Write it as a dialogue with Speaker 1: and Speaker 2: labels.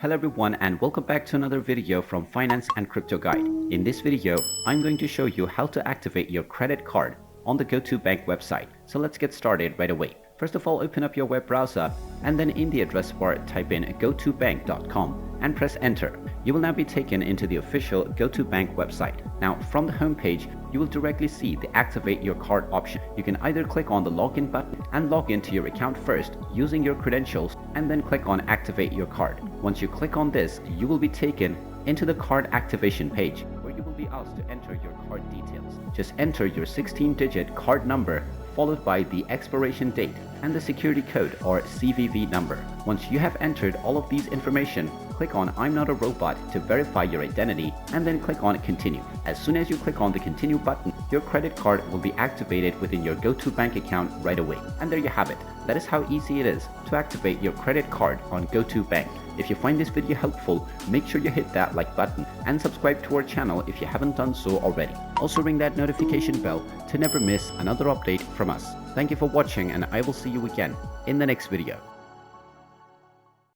Speaker 1: Hello everyone and welcome back to another video from Finance and Crypto Guide. In this video, I'm going to show you how to activate your credit card on the Go2 Bank website. So let's get started right away. First of all, open up your web browser and then in the address bar type in go2bank.com and press enter. You will now be taken into the official Go2 Bank website. Now from the home page, you will directly see the activate your card option. You can either click on the login button and log into your account first using your credentials and then click on activate your card. Once you click on this, you will be taken into the card activation page where you will be asked to enter your card details. Just enter your 16-digit card number followed by the expiration date and the security code or CVV number. Once you have entered all of these information, click on I'm not a robot to verify your identity and then click on continue. As soon as you click on the continue button, your credit card will be activated within your Go2 Bank account right away. And there you have it. That is how easy it is to activate your credit card on Go2 Bank. If you find this video helpful, make sure you hit that like button and subscribe to our channel if you haven't done so already. Also ring that notification bell to never miss another update from us. Thank you for watching and I will see you again in the next video.